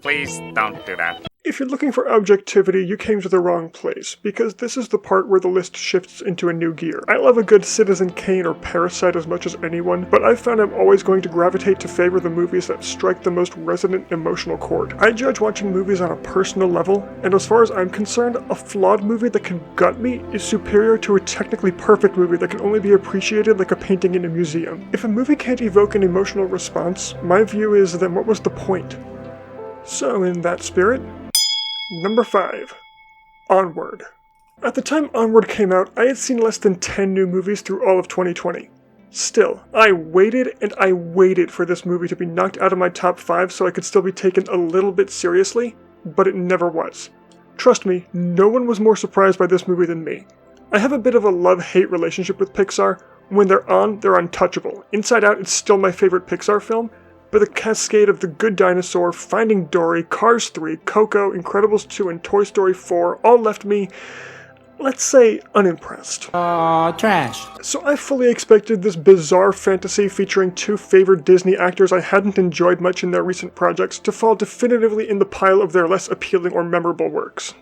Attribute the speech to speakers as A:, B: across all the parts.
A: Please don't do that.
B: If you're looking for objectivity, you came to the wrong place, because this is the part where the list shifts into a new gear. I love a good Citizen Kane or Parasite as much as anyone, but I've found I'm always going to gravitate to favor the movies that strike the most resonant emotional chord. I judge watching movies on a personal level, and as far as I'm concerned, a flawed movie that can gut me is superior to a technically perfect movie that can only be appreciated like a painting in a museum. If a movie can't evoke an emotional response, my view is then what was the point? So in that spirit, Number 5. Onward. At the time Onward came out, I had seen less than 10 new movies through all of 2020. Still, I waited and I waited for this movie to be knocked out of my top 5 so I could still be taken a little bit seriously, but it never was. Trust me, no one was more surprised by this movie than me. I have a bit of a love-hate relationship with Pixar. When they're on, they're untouchable. Inside Out is still my favorite Pixar film, but the cascade of The Good Dinosaur, Finding Dory, Cars 3, Coco, Incredibles 2, and Toy Story 4 all left me, let's say, unimpressed.
C: Trash.
B: So I fully expected this bizarre fantasy featuring two favorite Disney actors I hadn't enjoyed much in their recent projects to fall definitively in the pile of their less appealing or memorable works.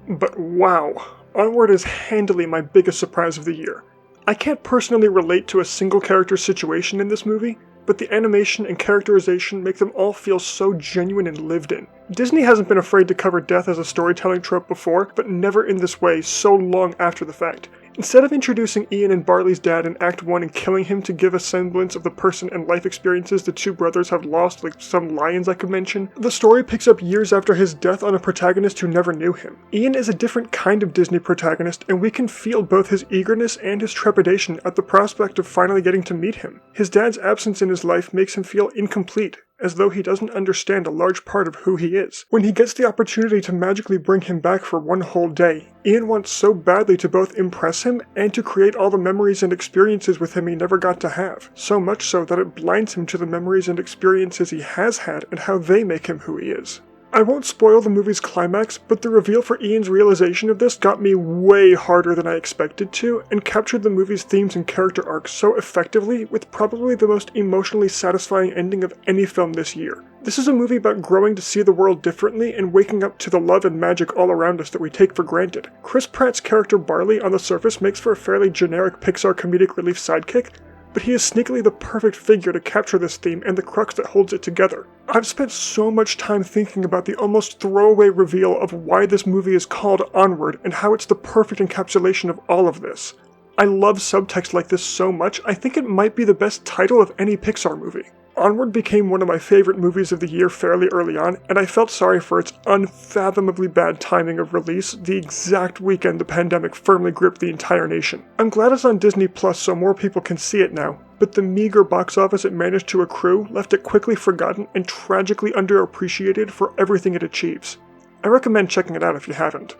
B: But wow, Onward is handily my biggest surprise of the year. I can't personally relate to a single character situation in this movie, but the animation and characterization make them all feel so genuine and lived in. Disney hasn't been afraid to cover death as a storytelling trope before, but never in this way so long after the fact. Instead of introducing Ian and Barley's dad in Act 1 and killing him to give a semblance of the person and life experiences the two brothers have lost like some lions I could mention, the story picks up years after his death on a protagonist who never knew him. Ian is a different kind of Disney protagonist, and we can feel both his eagerness and his trepidation at the prospect of finally getting to meet him. His dad's absence in his life makes him feel incomplete, as though he doesn't understand a large part of who he is. When he gets the opportunity to magically bring him back for one whole day, Ian wants so badly to both impress him and to create all the memories and experiences with him he never got to have, so much so that it blinds him to the memories and experiences he has had and how they make him who he is. I won't spoil the movie's climax, but the reveal for Ian's realization of this got me way harder than I expected to, and captured the movie's themes and character arcs so effectively with probably the most emotionally satisfying ending of any film this year. This is a movie about growing to see the world differently and waking up to the love and magic all around us that we take for granted. Chris Pratt's character Barley on the surface makes for a fairly generic Pixar comedic relief sidekick, but he is sneakily the perfect figure to capture this theme and the crux that holds it together. I've spent so much time thinking about the almost throwaway reveal of why this movie is called Onward and how it's the perfect encapsulation of all of this. I love subtext like this so much, I think it might be the best title of any Pixar movie. Onward became one of my favorite movies of the year fairly early on, and I felt sorry for its unfathomably bad timing of release the exact weekend the pandemic firmly gripped the entire nation. I'm glad it's on Disney Plus so more people can see it now, but the meager box office it managed to accrue left it quickly forgotten and tragically underappreciated for everything it achieves. I recommend checking it out if you haven't.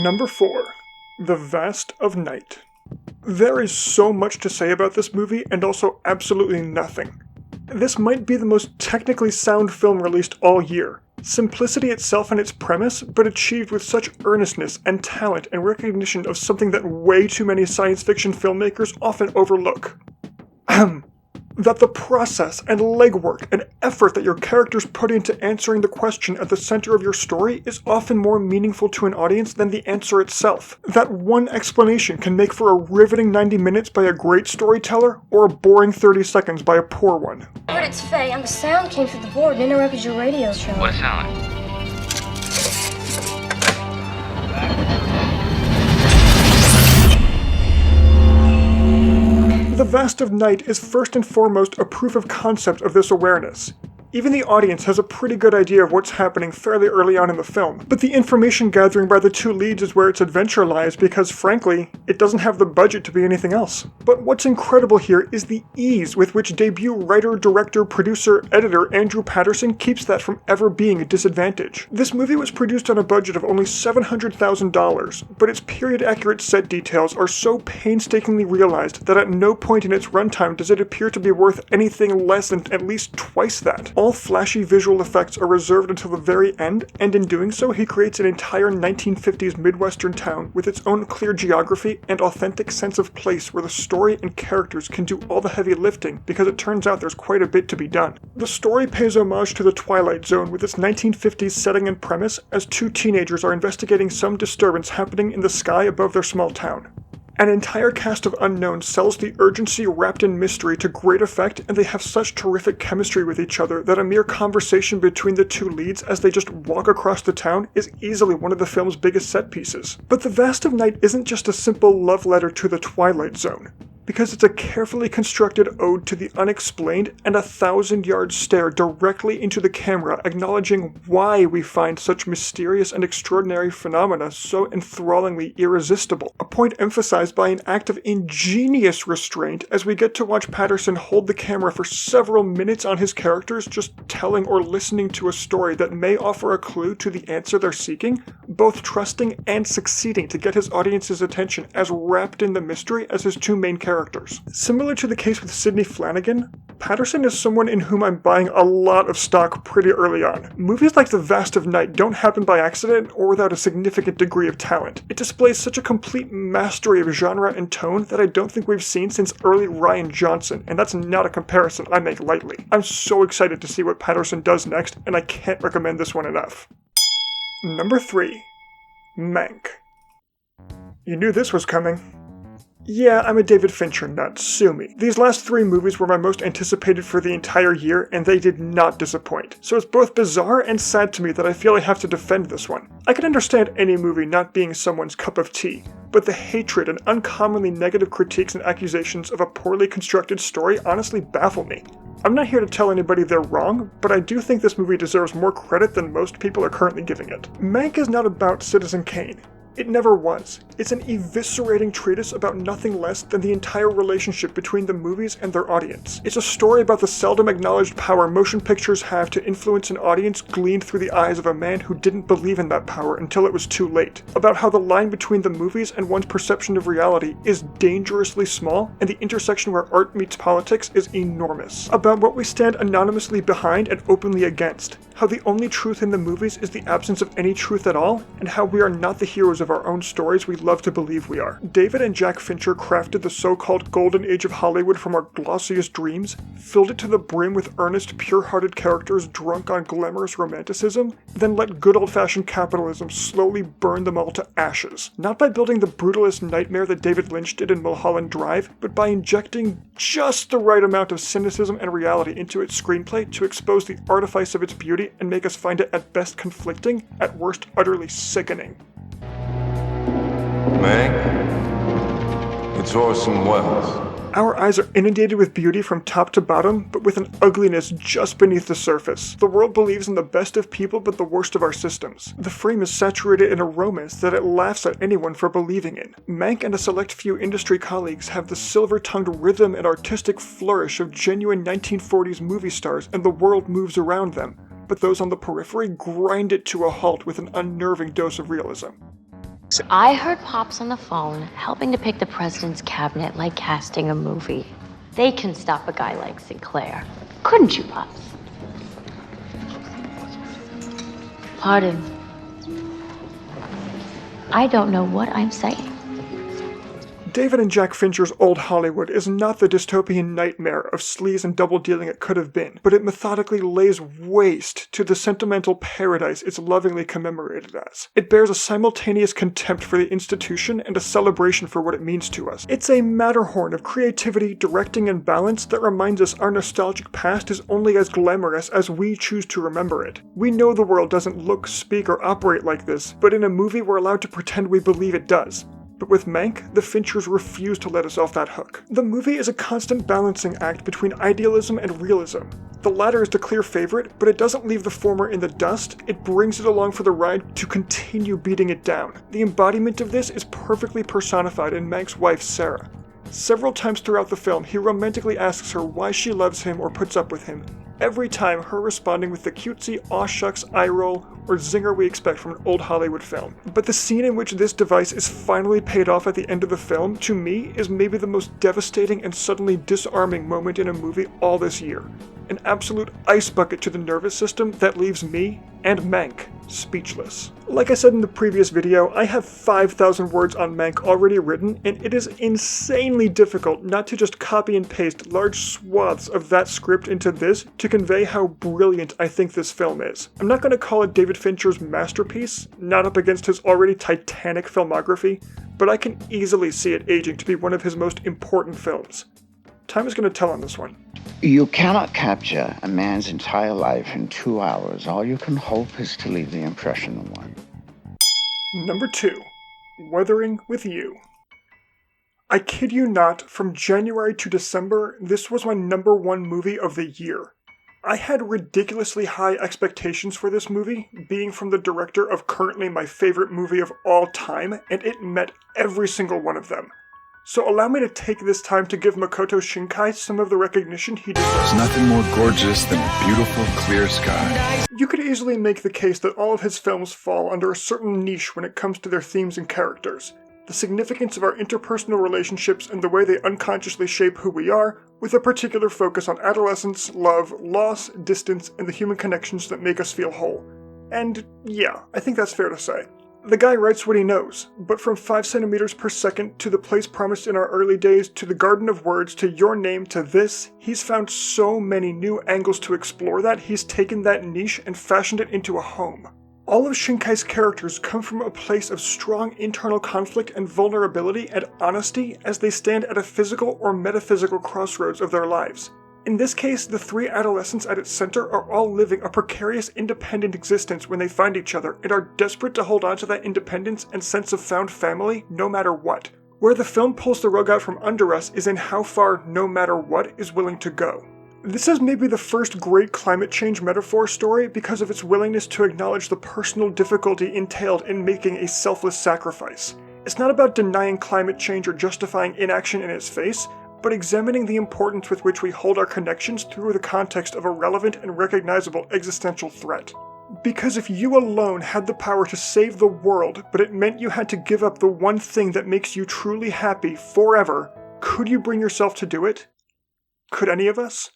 B: Number 4. The Vast of Night. There is so much to say about this movie and also absolutely nothing. This might be the most technically sound film released all year. Simplicity itself and its premise, but achieved with such earnestness and talent and recognition of something that way too many science fiction filmmakers often overlook. That the process and legwork and effort that your characters put into answering the question at the center of your story is often more meaningful to an audience than the answer itself. That one explanation can make for a riveting 90 minutes by a great storyteller or a boring 30 seconds by a poor one.
D: But it's Faye, and the sound came through the board and interrupted your radio show.
A: What sound?
B: The Vast of Night is first and foremost a proof of concept of this awareness. Even the audience has a pretty good idea of what's happening fairly early on in the film, but the information gathering by the two leads is where its adventure lies because, frankly, it doesn't have the budget to be anything else. But what's incredible here is the ease with which debut writer, director, producer, editor Andrew Patterson keeps that from ever being a disadvantage. This movie was produced on a budget of only $700,000, but its period-accurate set details are so painstakingly realized that at no point in its runtime does it appear to be worth anything less than at least twice that. All flashy visual effects are reserved until the very end, and in doing so he creates an entire 1950s Midwestern town with its own clear geography and authentic sense of place where the story and characters can do all the heavy lifting because it turns out there's quite a bit to be done. The story pays homage to The Twilight Zone with its 1950s setting and premise as two teenagers are investigating some disturbance happening in the sky above their small town. An entire cast of unknowns sells the urgency wrapped in mystery to great effect, and they have such terrific chemistry with each other that a mere conversation between the two leads as they just walk across the town is easily one of the film's biggest set pieces. But The Vast of Night isn't just a simple love letter to the Twilight Zone, because it's a carefully constructed ode to the unexplained and a 1,000-yard stare directly into the camera, acknowledging why we find such mysterious and extraordinary phenomena so enthrallingly irresistible. A point emphasized by an act of ingenious restraint as we get to watch Patterson hold the camera for several minutes on his characters, just telling or listening to a story that may offer a clue to the answer they're seeking, both trusting and succeeding to get his audience's attention as wrapped in the mystery as his two main characters. Similar to the case with Sidney Flanagan, Patterson is someone in whom I'm buying a lot of stock pretty early on. Movies like The Vast of Night don't happen by accident or without a significant degree of talent. It displays such a complete mastery of genre and tone that I don't think we've seen since early Rian Johnson, and that's not a comparison I make lightly. I'm so excited to see what Patterson does next, and I can't recommend this one enough. Number 3. Mank. You knew this was coming. Yeah, I'm a David Fincher nut, sue me. These last 3 movies were my most anticipated for the entire year, and they did not disappoint. So it's both bizarre and sad to me that I feel I have to defend this one. I can understand any movie not being someone's cup of tea, but the hatred and uncommonly negative critiques and accusations of a poorly constructed story honestly baffle me. I'm not here to tell anybody they're wrong, but I do think this movie deserves more credit than most people are currently giving it. Mank is not about Citizen Kane. It never was. It's an eviscerating treatise about nothing less than the entire relationship between the movies and their audience. It's a story about the seldom acknowledged power motion pictures have to influence an audience gleaned through the eyes of a man who didn't believe in that power until it was too late. About how the line between the movies and one's perception of reality is dangerously small, and the intersection where art meets politics is enormous. About what we stand anonymously behind and openly against. How the only truth in the movies is the absence of any truth at all, and how we are not the heroes of our own stories we love to believe we are. David and Jack Fincher crafted the so-called golden age of Hollywood from our glossiest dreams, filled it to the brim with earnest, pure-hearted characters drunk on glamorous romanticism, then let good old-fashioned capitalism slowly burn them all to ashes. Not by building the brutalist nightmare that David Lynch did in Mulholland Drive, but by injecting just the right amount of cynicism and reality into its screenplay to expose the artifice of its beauty and make us find it at best conflicting, at worst utterly sickening.
C: Mank, it's Orson Welles.
B: Our eyes are inundated with beauty from top to bottom, but with an ugliness just beneath the surface. The world believes in the best of people but the worst of our systems. The frame is saturated in a romance that it laughs at anyone for believing in. Mank and a select few industry colleagues have the silver-tongued rhythm and artistic flourish of genuine 1940s movie stars, and the world moves around them. But those on the periphery grind it to a halt with an unnerving dose of realism.
E: I heard Pops on the phone helping to pick the president's cabinet like casting a movie. They can stop a guy like Sinclair. Couldn't you, Pops? Pardon. I don't know what I'm saying.
B: David and Jack Fincher's Old Hollywood is not the dystopian nightmare of sleaze and double-dealing it could have been, but it methodically lays waste to the sentimental paradise it's lovingly commemorated as. It bears a simultaneous contempt for the institution and a celebration for what it means to us. It's a Matterhorn of creativity, directing, and balance that reminds us our nostalgic past is only as glamorous as we choose to remember it. We know the world doesn't look, speak, or operate like this, but in a movie we're allowed to pretend we believe it does. But with Mank, the Finchers refuse to let us off that hook. The movie is a constant balancing act between idealism and realism. The latter is the clear favorite, but it doesn't leave the former in the dust, it brings it along for the ride to continue beating it down. The embodiment of this is perfectly personified in Mank's wife, Sarah. Several times throughout the film, he romantically asks her why she loves him or puts up with him, every time her responding with the cutesy aw shucks eye roll or zinger we expect from an old Hollywood film. But the scene in which this device is finally paid off at the end of the film, to me, is maybe the most devastating and suddenly disarming moment in a movie all this year. An absolute ice bucket to the nervous system that leaves me, and Mank, speechless. Like I said in the previous video, I have 5,000 words on Mank already written, and it is insanely difficult not to just copy and paste large swaths of that script into this to convey how brilliant I think this film is. I'm not going to call it David Fincher's masterpiece, not up against his already titanic filmography, but I can easily see it aging to be one of his most important films. Time is going to tell on this one.
F: You cannot capture a man's entire life in 2 hours. All you can hope is to leave the impression of one.
B: Number 2. Weathering with You. I kid you not, from January to December, this was my number 1 movie of the year. I had ridiculously high expectations for this movie, being from the director of currently my favorite movie of all time, and it met every single one of them. So allow me to take this time to give Makoto Shinkai some of the recognition he deserves.
G: There's nothing more gorgeous than a beautiful, clear sky.
B: You could easily make the case that all of his films fall under a certain niche when it comes to their themes and characters. The significance of our interpersonal relationships and the way they unconsciously shape who we are, with a particular focus on adolescence, love, loss, distance, and the human connections that make us feel whole. And yeah, I think that's fair to say. The guy writes what he knows, but from 5 centimeters per second to The Place Promised in Our Early Days to The Garden of Words to Your Name to this, he's found so many new angles to explore that he's taken that niche and fashioned it into a home. All of Shinkai's characters come from a place of strong internal conflict and vulnerability and honesty as they stand at a physical or metaphysical crossroads of their lives. In this case, the 3 adolescents at its center are all living a precarious independent existence when they find each other and are desperate to hold on to that independence and sense of found family no matter what. Where the film pulls the rug out from under us is in how far no matter what is willing to go. This is maybe the first great climate change metaphor story because of its willingness to acknowledge the personal difficulty entailed in making a selfless sacrifice. It's not about denying climate change or justifying inaction in its face, but examining the importance with which we hold our connections through the context of a relevant and recognizable existential threat. Because if you alone had the power to save the world, but it meant you had to give up the one thing that makes you truly happy forever, could you bring yourself to do it? Could any of us?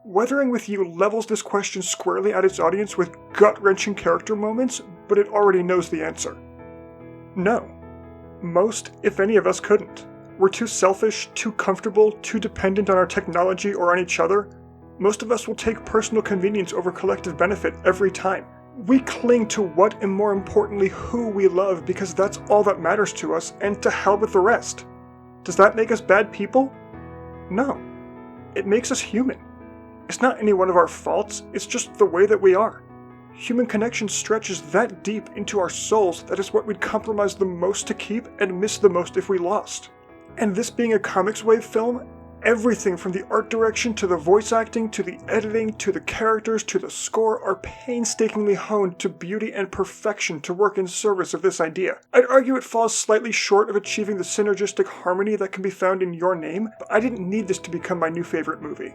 B: Weathering with You levels this question squarely at its audience with gut-wrenching character moments, but it already knows the answer. No. Most, if any of us, couldn't. We're too selfish, too comfortable, too dependent on our technology or on each other. Most of us will take personal convenience over collective benefit every time. We cling to what and more importantly who we love because that's all that matters to us, and to hell with the rest. Does that make us bad people? No. It makes us human. It's not any one of our faults, it's just the way that we are. Human connection stretches that deep into our souls that is what we'd compromise the most to keep and miss the most if we lost. And this being a Comics Wave film, everything from the art direction to the voice acting to the editing to the characters to the score are painstakingly honed to beauty and perfection to work in service of this idea. I'd argue it falls slightly short of achieving the synergistic harmony that can be found in Your Name, but I didn't need this to become my new favorite movie.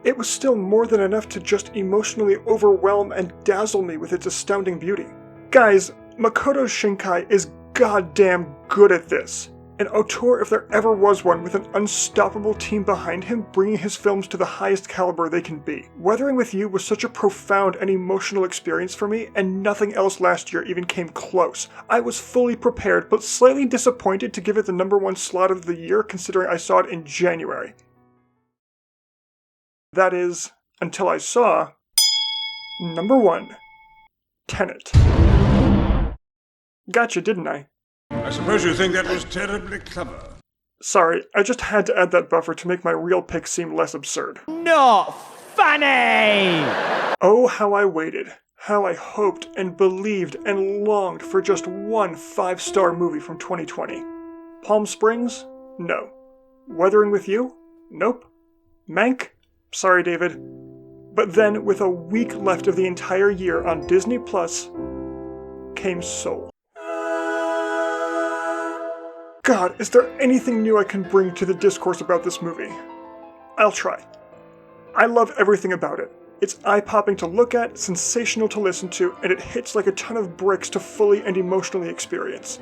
B: It was still more than enough to just emotionally overwhelm and dazzle me with its astounding beauty. Guys, Makoto Shinkai is goddamn good at this. An auteur if there ever was one, with an unstoppable team behind him bringing his films to the highest caliber they can be. Weathering with You was such a profound and emotional experience for me, and nothing else last year even came close. I was fully prepared, but slightly disappointed to give it the number 1 slot of the year considering I saw it in January. That is, until I saw number 1, Tenet. Gotcha, didn't I?
H: I suppose you think that was terribly clever.
B: Sorry, I just had to add that buffer to make my real pick seem less absurd.
I: Not funny!
B: Oh, how I waited. How I hoped and believed and longed for just one 5-star movie from 2020. Palm Springs? No. Weathering with You? Nope. Mank? Sorry, David. But then, with a week left of the entire year on Disney Plus, came Soul. God, is there anything new I can bring to the discourse about this movie? I'll try. I love everything about it. It's eye-popping to look at, sensational to listen to, and it hits like a ton of bricks to fully and emotionally experience.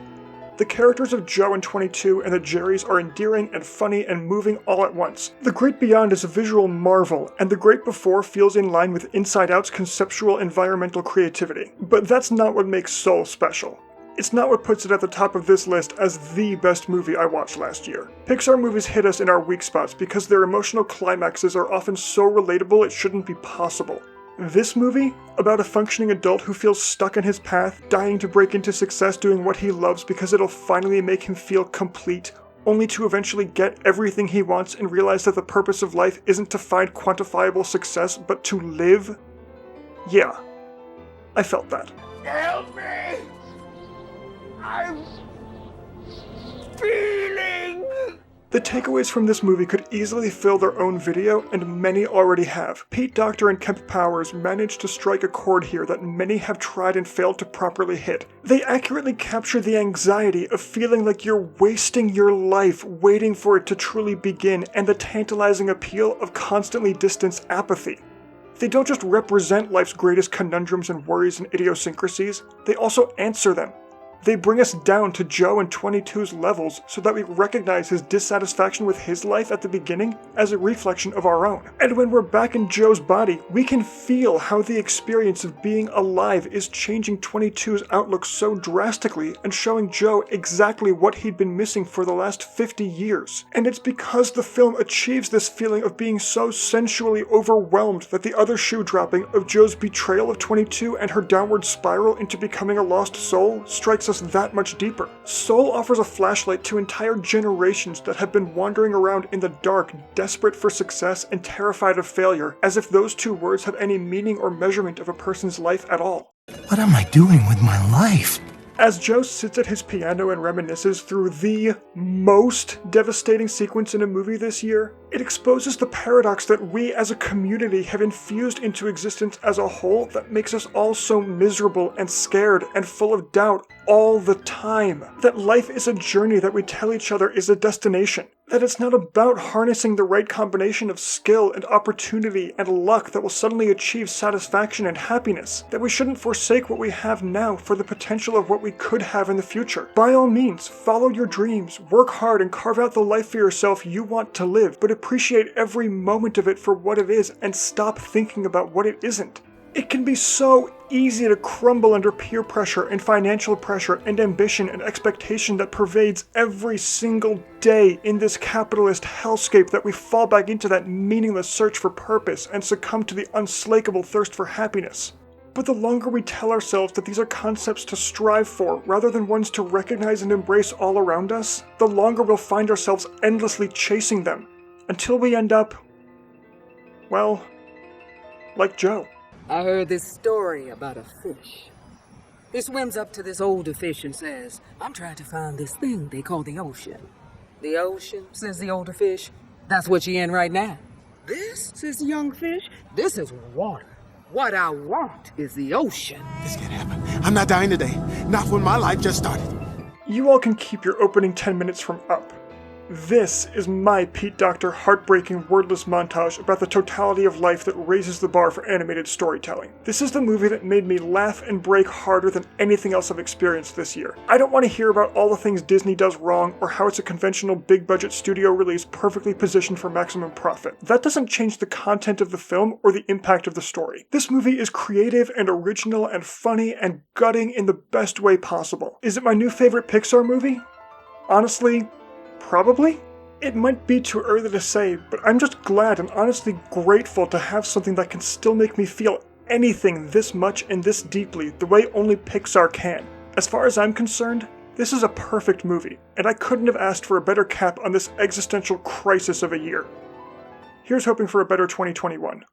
B: The characters of Joe in 22 and the Jerrys are endearing and funny and moving all at once. The Great Beyond is a visual marvel, and The Great Before feels in line with Inside Out's conceptual environmental creativity. But that's not what makes Soul special. It's not what puts it at the top of this list as the best movie I watched last year. Pixar movies hit us in our weak spots because their emotional climaxes are often so relatable it shouldn't be possible. This movie, about a functioning adult who feels stuck in his path, dying to break into success doing what he loves because it'll finally make him feel complete, only to eventually get everything he wants and realize that the purpose of life isn't to find quantifiable success, but to live? Yeah, I felt that.
J: Help me! I'm feeling...
B: The takeaways from this movie could easily fill their own video, and many already have. Pete Docter and Kemp Powers managed to strike a chord here that many have tried and failed to properly hit. They accurately capture the anxiety of feeling like you're wasting your life waiting for it to truly begin, and the tantalizing appeal of constantly distanced apathy. They don't just represent life's greatest conundrums and worries and idiosyncrasies, they also answer them. They bring us down to Joe and 22's levels so that we recognize his dissatisfaction with his life at the beginning as a reflection of our own. And when we're back in Joe's body, we can feel how the experience of being alive is changing 22's outlook so drastically and showing Joe exactly what he'd been missing for the last 50 years. And it's because the film achieves this feeling of being so sensually overwhelmed that the other shoe dropping of Joe's betrayal of 22 and her downward spiral into becoming a lost soul strikes us that much deeper. Soul offers a flashlight to entire generations that have been wandering around in the dark, desperate for success and terrified of failure, as if those two words have any meaning or measurement of a person's life at all.
K: What am I doing with my life?
B: As Joe sits at his piano and reminisces through the most devastating sequence in a movie this year, it exposes the paradox that we as a community have infused into existence as a whole that makes us all so miserable and scared and full of doubt all the time. That life is a journey that we tell each other is a destination. That it's not about harnessing the right combination of skill and opportunity and luck that will suddenly achieve satisfaction and happiness. That we shouldn't forsake what we have now for the potential of what we could have in the future. By all means, follow your dreams, work hard and carve out the life for yourself you want to live, but appreciate every moment of it for what it is and stop thinking about what it isn't. It can be so easy to crumble under peer pressure and financial pressure and ambition and expectation that pervades every single day in this capitalist hellscape that we fall back into that meaningless search for purpose and succumb to the unslakable thirst for happiness. But the longer we tell ourselves that these are concepts to strive for rather than ones to recognize and embrace all around us, the longer we'll find ourselves endlessly chasing them, until we end up, well, like Joe.
L: I heard this story about a fish. He swims up to this older fish and says, I'm trying to find this thing they call the ocean. The ocean, says the older fish, that's what you're in right now. This, says the young fish, this is water. What I want is the ocean.
K: This can't happen. I'm not dying today. Not when my life just started.
B: You all can keep your opening 10 minutes from Up. This is my Pete Docter heartbreaking wordless montage about the totality of life that raises the bar for animated storytelling. This is the movie that made me laugh and break harder than anything else I've experienced this year. I don't want to hear about all the things Disney does wrong or how it's a conventional big-budget studio release perfectly positioned for maximum profit. That doesn't change the content of the film or the impact of the story. This movie is creative and original and funny and gutting in the best way possible. Is it my new favorite Pixar movie? Honestly, probably? It might be too early to say, but I'm just glad and honestly grateful to have something that can still make me feel anything this much and this deeply the way only Pixar can. As far as I'm concerned, this is a perfect movie, and I couldn't have asked for a better cap on this existential crisis of a year. Here's hoping for a better 2021.